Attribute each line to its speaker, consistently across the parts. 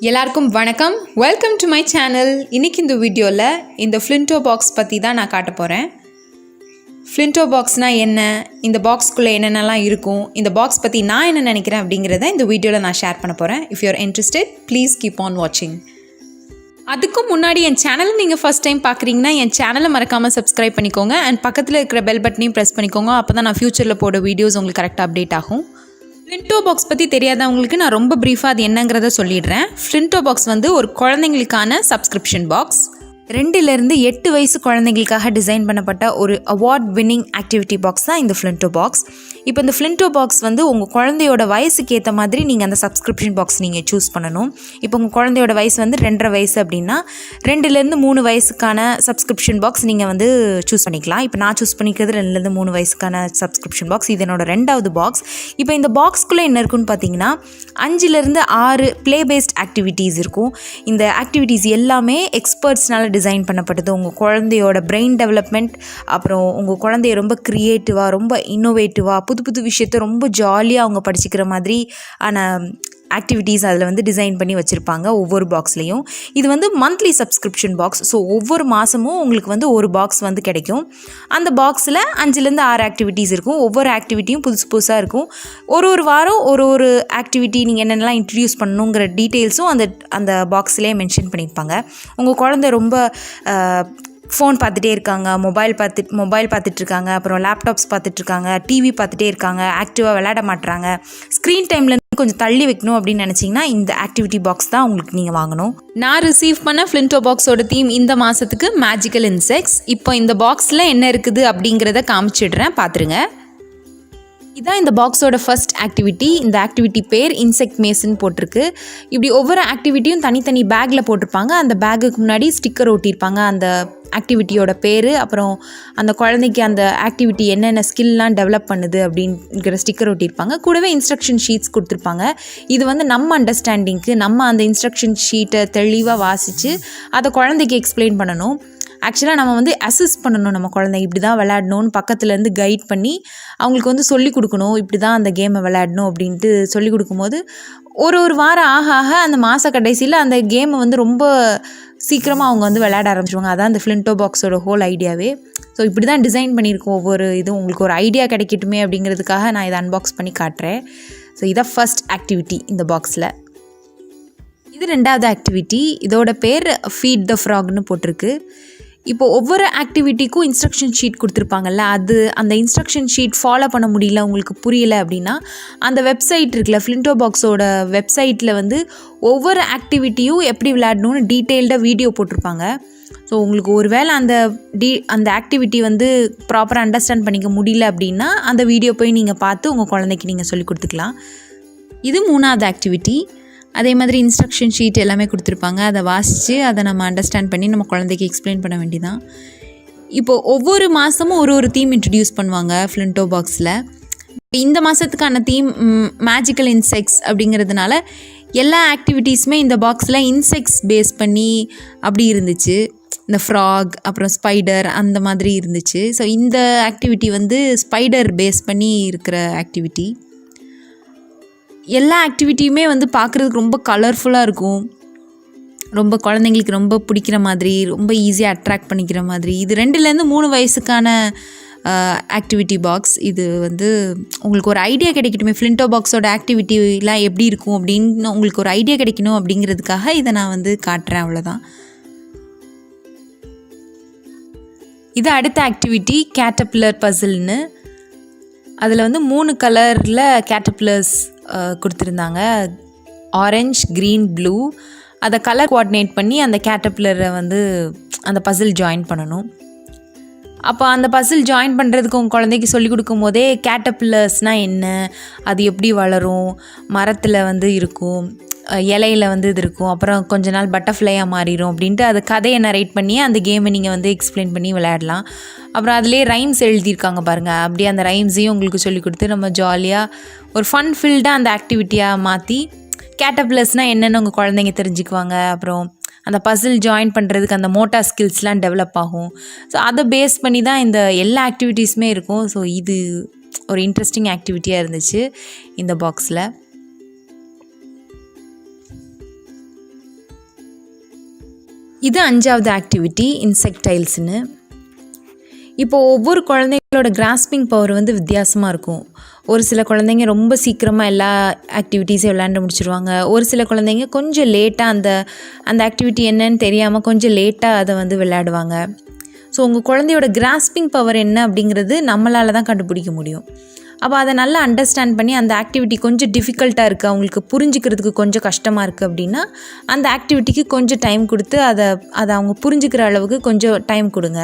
Speaker 1: எல்லாருக்கும் வணக்கம். Welcome to my channel. இன்றைக்கி இந்த வீடியோவில் இந்த ஃப்ளின்டோ பாக்ஸ் பற்றி தான் நான் காட்ட போகிறேன். ஃப்ளின்டோ பாக்ஸ்னால் என்ன, இந்த பாக்ஸ்குள்ளே என்னென்னலாம் இருக்கும், இந்த பாக்ஸ் பற்றி நான் என்ன நினைக்கிறேன் அப்படிங்கிறத இந்த வீடியோவில் நான் ஷேர் பண்ண போகிறேன். If you're interested please keep on வாட்சிங். அதுக்கும் முன்னாடி என் சேனலை நீங்கள் ஃபஸ்ட் டைம் பார்க்குறீங்கன்னா என் சேனலை மறக்காமல் சப்ஸ்கிரைப் பண்ணிக்கோங்க அண்ட் பக்கத்தில் இருக்கிற பெல் பட்டனையும் ப்ரெஸ் பண்ணிக்கோங்க. அப்போ தான் நான் ஃப்யூச்சரில் போட வீடியோஸ் உங்களுக்கு கரெக்டாக அப்டேட் ஆகும். ஃப்ளின்டோ பாக்ஸ் பற்றி தெரியாதவங்களுக்கு நான் ரொம்ப ப்ரீஃபாக அது என்னங்கிறத சொல்லிடுறேன். ஃப்ளின்டோ பாக்ஸ் வந்து ஒரு குழந்தைங்களுக்கான சப்ஸ்கிரிப்ஷன் பாக்ஸ். 2லேருந்து 8 வயசு குழந்தைங்களுக்காக டிசைன் பண்ணப்பட்ட ஒரு அவார்ட் வின்னிங் ஆக்டிவிட்டி பாக்ஸ் தான் இந்த ஃப்ளின்டோ பாக்ஸ். இப்போ இந்த ஃப்ளின்டோ பாக்ஸ் வந்து உங்கள் குழந்தையோட வயசுக்கு ஏற்ற மாதிரி நீங்கள் அந்த சப்ஸ்கிரிப்ஷன் பாக்ஸ் நீங்கள் சூஸ் பண்ணணும். இப்போ உங்கள் குழந்தையோட வயசு வந்து 2.5 வயசு அப்படின்னா 2லேருந்து 3 வயசுக்கான சப்ஸ்கிரிப்ஷன் பாக்ஸ் நீங்கள் வந்து சூஸ் பண்ணிக்கலாம். இப்போ நான் சூஸ் பண்ணிக்கிறது 2லேருந்து 3 வயசுக்கான சப்ஸ்கிரிப்ஷன் பாக்ஸ். இது என்னோட 2வது பாக்ஸ். இப்போ இந்த பாக்ஸ்குள்ளே என்ன இருக்குன்னு பார்த்தீங்கன்னா 5லேருந்து 6 ப்ளே பேஸ்ட் ஆக்டிவிட்டீஸ் இருக்கும். இந்த ஆக்டிவிட்டீஸ் எல்லாமே எக்ஸ்பர்ட்ஸ்னால டிசைன் பண்ணப்பட்டது. உங்கள் குழந்தையோட பிரெயின் டெவலப்மெண்ட், அப்புறம் உங்கள் குழந்தைய ரொம்ப க்ரியேட்டிவாக, ரொம்ப இன்னோவேட்டிவாக, புது புது விஷயத்த ரொம்ப ஜாலியாக அவங்க படிச்சுக்கிற மாதிரி ஆக்டிவிட்டீஸ் அதில் வந்து டிசைன் பண்ணி வச்சுருப்பாங்க ஒவ்வொரு பாக்ஸ்லேயும். இது வந்து மந்த்லி சப்ஸ்கிரிப்ஷன் பாக்ஸ். ஸோ ஒவ்வொரு மாதமும் உங்களுக்கு வந்து ஒரு பாக்ஸ் வந்து கிடைக்கும். அந்த பாக்ஸில் 5லேருந்து 6 ஆக்டிவிட்டீஸ் இருக்கும். ஒவ்வொரு ஆக்டிவிட்டியும் புதுசு புதுசாக இருக்கும். ஒரு வாரம் ஒரு ஆக்டிவிட்டி நீங்கள் என்னென்னலாம் இன்ட்ரடியூஸ் பண்ணணுங்கிற டீட்டெயில்ஸும் அந்த பாக்ஸ்லேயே மென்ஷன் பண்ணியிருப்பாங்க. உங்கள் குழந்தை ரொம்ப ஃபோன் பார்த்துட்டே இருக்காங்க, மொபைல் பார்த்துட்ருக்காங்க, அப்புறம் லேப்டாப்ஸ் பார்த்துட்ருக்காங்க, டிவி பார்த்துட்டே இருக்காங்க, ஆக்டிவாக விளையாட மாட்டுறாங்க, ஸ்க்ரீன் டைமில் கொஞ்சம் தள்ளி வைக்கணும் அப்படின்னு நினச்சிங்கன்னா இந்த ஆக்டிவிட்டி பாக்ஸ் தான் உங்களுக்கு நீங்கள் வாங்கணும். நான் ரிசீவ் பண்ண ஃப்ளின்டோ பாக்ஸோட தீம் இந்த மாதத்துக்கு மேஜிக்கல் இன்செக்ட்ஸ். இப்போ இந்த பாக்ஸில் என்ன இருக்குது அப்படிங்கிறத காமிச்சிடுறேன், பார்த்துருங்க. இதான் இந்த பாக்ஸோட ஃபர்ஸ்ட் ஆக்டிவிட்டி. இந்த ஆக்டிவிட்டி பேர் இன்செக்ட் மேஸ்ன்னு போட்டிருக்கு. இப்படி ஒவ்வொரு ஆக்டிவிட்டியும் தனித்தனி பேக்கில் போட்டிருப்பாங்க. அந்த பேக்குக்கு முன்னாடி ஸ்டிக்கர் ஒட்டியிருப்பாங்க, அந்த ஆக்டிவிட்டியோட பேர், அப்புறம் அந்த குழந்தைக்கு அந்த ஆக்டிவிட்டி என்னென்ன ஸ்கில்லாம் டெவலப் பண்ணுது அப்படிங்கிற ஸ்டிக்கர் ஒட்டியிருப்பாங்க. கூடவே இன்ஸ்ட்ரக்ஷன் ஷீட்ஸ் கொடுத்துருப்பாங்க. இது வந்து நம்ம அண்டர்ஸ்டாண்டிங்க்கு நம்ம அந்த இன்ஸ்ட்ரக்ஷன் ஷீட்டை தெளிவாக வாசித்து அதை குழந்தைக்கு எக்ஸ்பிளைன் பண்ணணும். ஆக்சுவலாக நம்ம வந்து அசிஸ்ட் பண்ணணும், நம்ம குழந்தை இப்படி தான் விளையாடணும்னு பக்கத்துலேருந்து கைட் பண்ணி அவங்களுக்கு வந்து சொல்லிக் கொடுக்கணும், இப்படி தான் அந்த கேமை விளையாடணும் அப்படின்ட்டு சொல்லிக் கொடுக்கும்போது ஒரு வாரம் ஆக அந்த மாத கடைசியில் அந்த கேமை வந்து ரொம்ப சீக்கிரமாக அவங்க வந்து விளையாட ஆரம்பிச்சிருவாங்க. அதான் இந்த ஃப்ளின்டோ பாக்ஸோட ஹோல் ஐடியாவே. ஸோ இப்படி தான் டிசைன் பண்ணியிருக்கோம். ஒவ்வொரு இதுவும் உங்களுக்கு ஒரு ஐடியா கிடைக்கட்டுமே அப்படிங்கிறதுக்காக நான் இதை அன்பாக்ஸ் பண்ணி காட்டுறேன். ஸோ இதான் ஃபர்ஸ்ட் ஆக்டிவிட்டி இந்த பாக்ஸில். இது 2வது ஆக்டிவிட்டி. இதோட பேர் ஃபீட் த ஃப்ராக்னு போட்டிருக்கு. இப்போது ஒவ்வொரு ஆக்டிவிட்டிக்கும் இன்ஸ்ட்ரக்ஷன் ஷீட் கொடுத்துருப்பாங்கல்ல, அந்த இன்ஸ்ட்ரக்ஷன் ஷீட் ஃபாலோ பண்ண முடியல, உங்களுக்கு புரியலை அப்படின்னா அந்த வெப்சைட் இருக்குல்ல, ஃப்ளின்டோ பாக்ஸோட வெப்சைட்டில் வந்து ஒவ்வொரு ஆக்டிவிட்டியும் எப்படி விளையாடணும்னு டீட்டெயில்டாக வீடியோ போட்டிருப்பாங்க. ஸோ உங்களுக்கு ஒரு வேளை அந்த ஆக்டிவிட்டி வந்து ப்ராப்பராக அண்டர்ஸ்டாண்ட் பண்ணிக்க முடியல அப்படின்னா அந்த வீடியோ போய் நீங்கள் பார்த்து உங்கள் குழந்தைக்கு நீங்கள் சொல்லிக் கொடுத்துக்கலாம். இது 3வது ஆக்டிவிட்டி. அதே மாதிரி இன்ஸ்ட்ரக்ஷன் ஷீட் எல்லாமே கொடுத்துருப்பாங்க. அதை வாசித்து அதை நம்ம அண்டர்ஸ்டாண்ட் பண்ணி நம்ம குழந்தைக்கு எக்ஸ்பிளைன் பண்ண வேண்டியதான். இப்போது ஒவ்வொரு மாதமும் ஒரு தீம் இன்ட்ரடியூஸ் பண்ணுவாங்க ஃப்ளின்டோ பாக்ஸில். இந்த மாதத்துக்கான தீம் மேஜிக்கல் இன்செக்ட்ஸ் அப்படிங்கிறதுனால எல்லா ஆக்டிவிட்டீஸுமே இந்த பாக்ஸில் இன்செக்ட்ஸ் பேஸ் பண்ணி அப்படி இருந்துச்சு. இந்த ஃப்ராக், அப்புறம் ஸ்பைடர் அந்த மாதிரி இருந்துச்சு. ஸோ இந்த ஆக்டிவிட்டி வந்து ஸ்பைடர் பேஸ் பண்ணி இருக்கிற ஆக்டிவிட்டி. எல்லா ஆக்டிவிட்டியுமே வந்து பார்க்குறதுக்கு ரொம்ப கலர்ஃபுல்லாக இருக்கும், ரொம்ப குழந்தைங்களுக்கு ரொம்ப பிடிக்கிற மாதிரி, ரொம்ப ஈஸியாக அட்ராக்ட் பண்ணிக்கிற மாதிரி. இது 2லேருந்து 3 வயசுக்கான ஆக்டிவிட்டி பாக்ஸ். இது வந்து உங்களுக்கு ஒரு ஐடியா கிடைக்கட்டுமே, ஃப்ளின்டோ பாக்ஸோட ஆக்டிவிட்டிலாம் எப்படி இருக்கும் அப்படின்னு உங்களுக்கு ஒரு ஐடியா கிடைக்கணும் அப்படிங்கிறதுக்காக இதை நான் வந்து காட்டுறேன், அவ்வளோதான். இது அடுத்த ஆக்டிவிட்டி கேட்டர்பில்லர் பசில்னு. அதில் வந்து 3 கலரில் கேட்டர்பில்லர்ஸ் கொடுத்துருந்தாங்க, ஆரஞ்ச், க்ரீன், ப்ளூ. அதை கலர் கோஆர்டினேட் பண்ணி அந்த கேட்டர்பில்லரை வந்து அந்த பசில் ஜாயின் பண்ணணும். அப்போ அந்த பசில் ஜாயின் பண்ணுறதுக்கு உங்கள் குழந்தைக்கு சொல்லிக் கொடுக்கும் போதே கேட்டர்பில்லர்ஸ்னால் என்ன, அது எப்படி வளரும், மரத்தில் வந்து இருக்கும், இலையில் வந்து இது இருக்கும், அப்புறம் கொஞ்ச நாள் பட்டர்ஃப்ளையாக மாறிடும் அப்படின்ட்டு அது கதையை நரேட் பண்ணி அந்த கேமை நீங்கள் வந்து எக்ஸ்பிளைன் பண்ணி விளையாடலாம். அப்புறம் அதிலே ரைம்ஸ் எழுதியிருக்காங்க பாருங்கள், அப்படியே அந்த ரைம்ஸையும் உங்களுக்கு சொல்லிக் கொடுத்து நம்ம ஜாலியாக ஒரு ஃபன் ஃபில்டாக அந்த ஆக்டிவிட்டியாக மாற்றி கேட்டர்பில்லர்ஸ்னால் என்னென்னு உங்கள் குழந்தைங்க தெரிஞ்சுக்குவாங்க. அப்புறம் அந்த பசில் ஜாயின் பண்ணுறதுக்கு அந்த மோட்டார் ஸ்கில்ஸ்லாம் டெவலப் ஆகும். ஸோ அதை பேஸ் பண்ணி தான் இந்த எல்லா ஆக்டிவிட்டீஸுமே இருக்கும். ஸோ இது ஒரு இன்ட்ரெஸ்டிங் ஆக்டிவிட்டியாக இருந்துச்சு இந்த பாக்ஸில். இது 5வது ஆக்டிவிட்டி இன்செக்டைல்ஸ்னு. இப்போது ஒவ்வொரு குழந்தைங்களோட கிராஸ்பிங் பவர் வந்து வித்தியாசமாக இருக்கும். ஒரு சில குழந்தைங்க ரொம்ப சீக்கிரமாக எல்லா ஆக்டிவிட்டீஸையும் விளையாண்டு முடிச்சிடுவாங்க. ஒரு சில குழந்தைங்க கொஞ்சம் லேட்டாக அந்த ஆக்டிவிட்டி என்னன்னு தெரியாமல் கொஞ்சம் லேட்டாக அதை வந்து விளையாடுவாங்க. ஸோ உங்கள் குழந்தையோட கிராஸ்பிங் பவர் என்ன அப்படிங்கிறது நம்மளால் தான் கண்டுபிடிக்க முடியும். அப்போ அதை நல்லா அண்டர்ஸ்டாண்ட் பண்ணி அந்த ஆக்டிவிட்டி கொஞ்சம் டிஃபிகல்ட்டாக இருக்குது, அவங்களுக்கு புரிஞ்சுக்கிறதுக்கு கொஞ்சம் கஷ்டமாக இருக்குது அப்படின்னா அந்த ஆக்டிவிட்டிக்கு கொஞ்சம் டைம் கொடுத்து அதை அவங்க புரிஞ்சுக்கிற அளவுக்கு கொஞ்சம் டைம் கொடுங்க.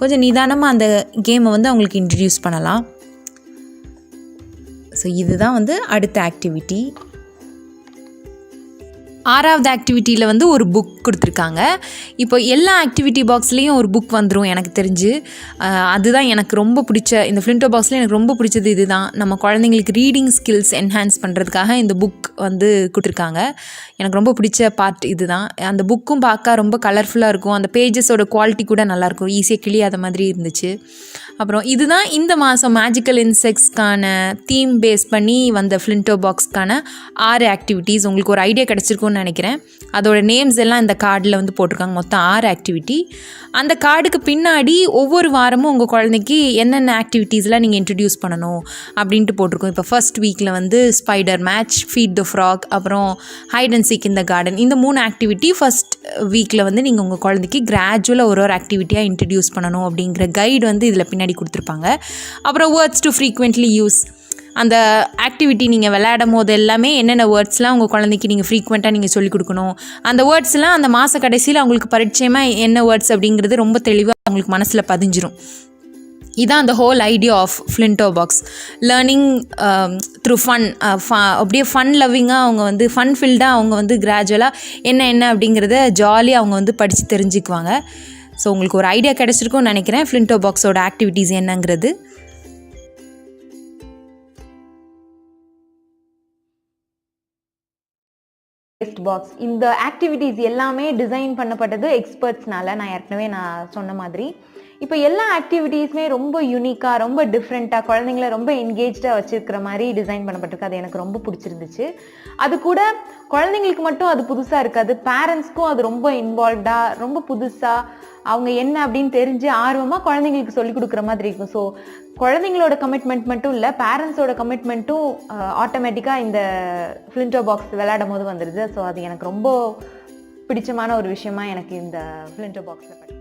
Speaker 1: கொஞ்சம் நிதானமாக அந்த கேமை வந்து அவங்களுக்கு இன்ட்ரடியூஸ் பண்ணலாம். ஸோ இதுதான் வந்து அடுத்த ஆக்டிவிட்டி. 6வது ஆக்டிவிட்டியில் வந்து ஒரு புக் கொடுத்துருக்காங்க. இப்போ எல்லா ஆக்டிவிட்டி பாக்ஸ்லேயும் ஒரு புக் வந்துடும் எனக்கு தெரிஞ்சு. அதுதான் எனக்கு ரொம்ப பிடிச்ச இந்த ஃப்ளின்டோ பாக்ஸில் எனக்கு ரொம்ப பிடிச்சது இதுதான். நம்ம குழந்தைங்களுக்கு ரீடிங் ஸ்கில்ஸ் என்ஹான்ஸ் பண்ணுறதுக்காக இந்த புக் வந்து கொடுத்துருக்காங்க. எனக்கு ரொம்ப பிடிச்ச பார்ட் இதுதான். அந்த புக்கும் பார்க்க ரொம்ப கலர்ஃபுல்லாக இருக்கும். அந்த பேஜஸோட குவாலிட்டி கூட நல்லாயிருக்கும், ஈஸியாக கிளியாத மாதிரி இருந்துச்சு. அப்புறம் இதுதான் இந்த மாதம் மேஜிக்கல் இன்செக்ட்ஸ்க்கான தீம் பேஸ் பண்ணி வந்த ஃப்ளின்டோ பாக்ஸ்க்கான 6 ஆக்டிவிட்டீஸ். உங்களுக்கு ஒரு ஐடியா கிடச்சிருக்கும்னு நினைக்கிறேன். அதோட நேம்ஸ் எல்லாம் இந்த கார்டில் வந்து போட்டிருக்காங்க. மொத்தம் 6 ஆக்டிவிட்டி. அந்த கார்டுக்கு பின்னாடி ஒவ்வொரு வாரமும் உங்கள் குழந்தைக்கு என்னென்ன ஆக்டிவிட்டீஸ்லாம் நீங்கள் இன்ட்ரடியூஸ் பண்ணணும் அப்படின்ட்டு போட்டிருக்கோம். இப்போ ஃபர்ஸ்ட் வீக்கில் வந்து spider match, feed the frog, அப்புறம் hide and seek in the garden. இந்த 3 ஆக்டிவிட்டி ஃபர்ஸ்ட் வீக்கில் வந்து நீங்கள் உங்கள் குழந்தைக்கு கிராஜுவலாக ஒரு ஆக்டிவிட்டியாக இன்ட்ரடியூஸ் பண்ணணும் அப்படிங்கிற கைடு வந்து இதில் பின்னாடி கொடுத்துருப்பாங்க. அப்புறம் வேர்ட்ஸ் டு ஃப்ரீக்வெண்ட்லி யூஸ், அந்த ஆக்டிவிட்டி நீங்கள் விளையாடும் போது எல்லாமே என்னென்ன வேர்ட்ஸ்லாம் உங்கள் குழந்தைக்கு நீங்கள் ஃப்ரீக்வெண்ட்டாக நீங்கள் சொல்லிக் கொடுக்கணும். அந்த வேர்ட்ஸ்லாம் அந்த மாத கடைசியில் அவங்களுக்கு பரிச்சயமாக என்ன வேர்ட்ஸ் அப்படிங்கிறது ரொம்ப தெளிவாக அவங்களுக்கு மனசில் பதிஞ்சிரும். இதான் அந்த whole idea of Flintobox. Learning through fun, அப்படியே ஃபன் லவ்விங்காக அவங்க வந்து ஃபன் ஃபில்டாக அவங்க வந்து கிராஜுவலாக என்ன அப்படிங்கிறத ஜாலியாக அவங்க வந்து படித்து தெரிஞ்சுக்குவாங்க. ஸோ உங்களுக்கு ஒரு ஐடியா கிடச்சிருக்கும்னு நினைக்கிறேன் ஃப்ளின்டோ பாக்ஸோட ஆக்டிவிட்டீஸ் என்னங்கிறது.
Speaker 2: பாக்ஸ் இந்த ஆக்டிவிட்டீஸ் எல்லாமே டிசைன் பண்ணப்பட்டது எக்ஸ்பர்ட்ஸ்னால. நான் ஏற்கனவே சொன்ன மாதிரி இப்போ எல்லா ஆக்டிவிட்டீஸுமே ரொம்ப யூனிக்காக, ரொம்ப டிஃப்ரெண்ட்டாக, குழந்தைங்கள ரொம்ப என்கேஜாக வச்சுருக்கிற மாதிரி டிசைன் பண்ணப்பட்டிருக்கு. அது எனக்கு ரொம்ப பிடிச்சிருந்துச்சு. அது கூட குழந்தைங்களுக்கு மட்டும் அது புதுசாக இருக்காது, பேரண்ட்ஸ்க்கும் அது ரொம்ப இன்வால்வ்டாக, ரொம்ப புதுசாக அவங்க என்ன அப்படின்னு தெரிஞ்சு ஆர்வமாக குழந்தைங்களுக்கு சொல்லிக் கொடுக்குற மாதிரி இருக்கும். ஸோ குழந்தைங்களோட கமிட்மெண்ட் மட்டும் இல்லை, பேரண்ட்ஸோட கமிட்மெண்ட்டும் ஆட்டோமேட்டிக்காக இந்த ஃப்ளின்டோ பாக்ஸ் விளையாடும் போது வந்துடுது. ஸோ அது எனக்கு ரொம்ப பிடிச்சமான ஒரு விஷயமா எனக்கு இந்த ஃப்ளின்டோ பாக்ஸில் படி.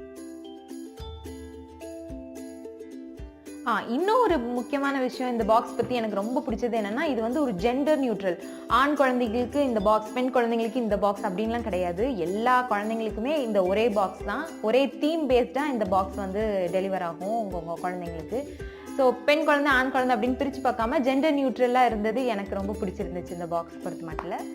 Speaker 2: இன்னும் ஒரு முக்கியமான விஷயம் இந்த பாக்ஸ் பற்றி எனக்கு ரொம்ப பிடிச்சது என்னென்னா, இது வந்து ஒரு ஜெண்டர் நியூட்ரல். ஆண் குழந்தைங்களுக்கு இந்த பாக்ஸ், பெண் குழந்தைங்களுக்கு இந்த பாக்ஸ் அப்படின்லாம் கிடையாது. எல்லா குழந்தைங்களுக்குமே இந்த ஒரே பாக்ஸ் தான், ஒரே தீம் பேஸ்டாக இந்த பாக்ஸ் வந்து டெலிவர் ஆகும் உங்கள் குழந்தைங்களுக்கு. ஸோ பெண் குழந்தை, ஆண் குழந்தை அப்படின்னு பிரித்து பார்க்காம ஜெண்டர் நியூட்ரலாக இருந்தது எனக்கு ரொம்ப பிடிச்சிருந்துச்சு இந்த பாக்ஸ் பொறுத்த மட்டும்.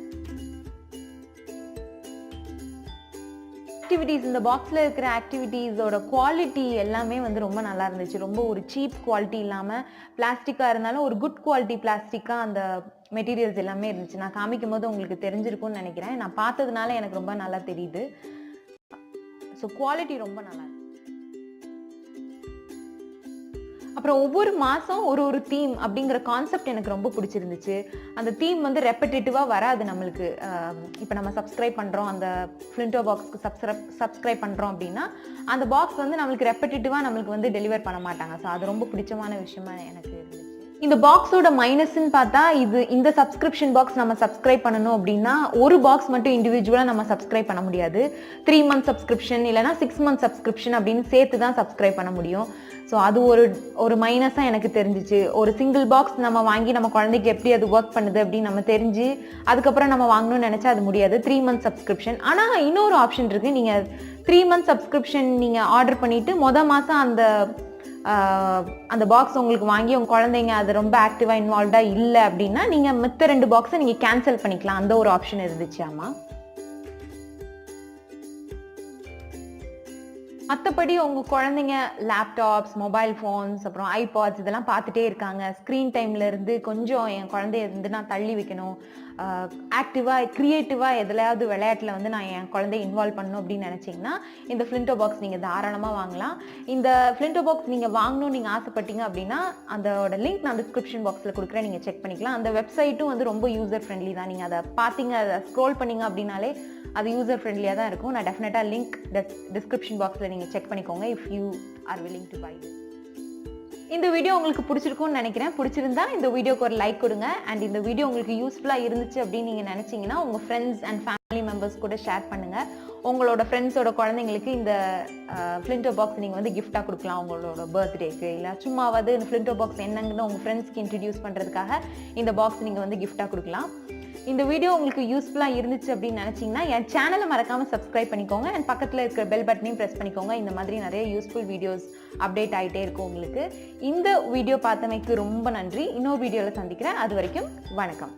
Speaker 2: ஆக்டிவிட்டீஸ், இந்த பாக்ஸில் இருக்கிற ஆக்டிவிட்டீஸோட குவாலிட்டி எல்லாமே வந்து ரொம்ப நல்லா இருந்துச்சு. ரொம்ப ஒரு சீப் குவாலிட்டி இல்லாமல், பிளாஸ்டிக்காக இருந்தாலும் ஒரு குட் குவாலிட்டி பிளாஸ்டிக்காக அந்த மெட்டீரியல்ஸ் எல்லாமே இருந்துச்சு. நான் காமிக்கும் போது உங்களுக்கு தெரிஞ்சிருக்கும்னு நினைக்கிறேன். நான் பார்த்ததுனால எனக்கு ரொம்ப நல்லா தெரியுது. ஸோ குவாலிட்டி ரொம்ப நல்லா இருக்கு. அப்புறம் ஒவ்வொரு மாதம் ஒரு தீம் அப்படிங்கிற கான்செப்ட் எனக்கு ரொம்ப பிடிச்சிருந்துச்சு. அந்த தீம் வந்து ரெப்படேட்டிவாக வராது நம்மளுக்கு. இப்போ நம்ம சப்ஸ்கிரைப் பண்ணுறோம், அந்த ஃப்ளின்டோ பாக்ஸ்க்கு சப்ஸ்கிரைப் பண்ணுறோம் அப்படின்னா அந்த பாக்ஸ் வந்து நம்மளுக்கு ரெப்படேட்டிவாக நம்மளுக்கு வந்து டெலிவர் பண்ண மாட்டாங்க. ஸோ அது ரொம்ப பிடிச்சமான விஷயமா எனக்கு இருந்துச்சு. இந்த பாக்ஸோட மைனஸ்ன்னு பார்த்தா, இந்த சப்ஸ்கிரிப்ஷன் பாக்ஸ் நம்ம சப்ஸ்கிரைப் பண்ணணும் அப்படின்னா ஒரு பாக்ஸ் மட்டும் இண்டிவிஜுவலாக நம்ம சப்ஸ்கிரைப் பண்ண முடியாது. 3 மந்த் சப்ஸ்கிரிப்ஷன் இல்லைனா 6 மந்த் சப்ஸ்கிரிப்ஷன் அப்படின்னு சேர்த்து தான் சப்ஸ்கிரைப் பண்ண முடியும். ஸோ அது ஒரு மைனஸாக எனக்கு தெரிஞ்சிச்சு. ஒரு சிங்கிள் பாக்ஸ் நம்ம வாங்கி நம்ம குழந்தைக்கு எப்படி அது ஒர்க் பண்ணுது அப்படின்னு நம்ம தெரிஞ்சு அதுக்கப்புறம் நம்ம வாங்கணும்னு நினச்சா அது முடியாது. 3 மந்த் சப்ஸ்கிரிப்ஷன். ஆனால் இன்னொரு ஆப்ஷன் இருக்குது. நீங்கள் 3 மந்த் சப்ஸ்கிரிப்ஷன் நீங்கள் ஆர்டர் பண்ணிவிட்டு மாதம் அந்த பாக்ஸ் உங்களுக்கு வாங்கி உங்கள் குழந்தைங்க அது ரொம்ப ஆக்டிவாக இன்வால்வ்டாக இல்லை அப்படின்னா நீங்கள் மற்ற 2 பாக்ஸை நீங்கள் கேன்சல் பண்ணிக்கலாம். அந்த ஒரு ஆப்ஷன் இருந்துச்சு. ஆமாம், மற்றபடி உங்கள் குழந்தைங்க லேப்டாப்ஸ், மொபைல் ஃபோன்ஸ், அப்புறம் ஐபாட்ஸ் இதெல்லாம் பார்த்துட்டே இருக்காங்க. ஸ்க்ரீன் டைமில் இருந்து கொஞ்சம் என் குழந்தைய இருந்து நான் தள்ளி வைக்கணும், ஆக்டிவாக க்ரியேட்டிவாக எதுலையாவது விளையாட்டில் வந்து நான் என் குழந்தைய இன்வால்வ் பண்ணணும் அப்படின்னு நினச்சிங்கன்னா இந்த ஃப்ளின்டோ பாக்ஸ் நீங்கள் தாராளமாக வாங்கலாம். இந்த ஃப்ளின்டோ பாக்ஸ் நீங்கள் வாங்கணும்னு நீங்கள் ஆசைப்பட்டீங்க அப்படின்னா அதோட லிங்க் நான் டிஸ்கிரிப்ஷன் பாக்ஸில் கொடுக்குறேன், நீங்கள் செக் பண்ணிக்கலாம். அந்த வெப்சைட்டும் வந்து ரொம்ப யூசர் ஃப்ரெண்ட்லி தான். நீங்கள் அதை பார்த்தீங்க, அதை ஸ்க்ரோல் பண்ணிங்க அப்படின்னாலே அது யூசர் ஃப்ரெண்ட்லியாக தான் இருக்கும். நான் டெஃபினட்டாக லிங்க் டிஸ்கிரிப்ஷன் பாக்ஸில் நீங்கள் செக் பண்ணிக்கோங்க if you are willing to buy this. இந்த வீடியோ உங்களுக்கு பிடிச்சிருக்கும்னு நினைக்கிறேன். பிடிச்சிருந்தா இந்த வீடியோக்கு ஒரு லைக் கொடுங்க. அண்ட் இந்த வீடியோ உங்களுக்கு யூஸ்ஃபுல்லாக இருந்துச்சு அப்படின்னு நீங்கள் நினச்சிங்கன்னா உங்கள் ஃப்ரெண்ட்ஸ் அண்ட் ஃபேமிலி மெம்பர்ஸ் கூட ஷேர் பண்ணுங்கள். உங்களோட ஃப்ரெண்ட்ஸோட குழந்தைங்களுக்கு இந்த ஃப்ளின்டோ பாக்ஸ் நீங்கள் வந்து கிஃப்டாக கொடுக்கலாம் உங்களோட பர்த்டேக்கு. இல்லை சும்மாவது இந்த ஃப்ளின்டோ பாக்ஸ் என்னங்கன்னு உங்கள் ஃப்ரெண்ட்ஸ்க்கு இன்ட்ரடியூஸ் பண்ணுறதுக்காக இந்த பாக்ஸ் நீங்கள் வந்து கிஃப்டாக கொடுக்கலாம். இந்த வீடியோ உங்களுக்கு யூஸ்ஃபுல்லாக இருந்துச்சு அப்படின்னு நினச்சிங்கன்னா என் சேனலை மறக்காமல் சப்ஸ்கிரைப் பண்ணிக்கோங்க. அண்ட் பக்கத்தில் இருக்கிற பெல் பட்டனையும் ப்ரெஸ் பண்ணிக்கோங்க. இந்த மாதிரி நிறைய யூஸ்ஃபுல் வீடியோஸ் அப்டேட் ஆகிட்டே இருக்கும் உங்களுக்கு. இந்த வீடியோ பார்த்தமைக்கு ரொம்ப நன்றி. இன்னொரு வீடியோவில் சந்திக்கிறேன். அது வரைக்கும் வணக்கம்.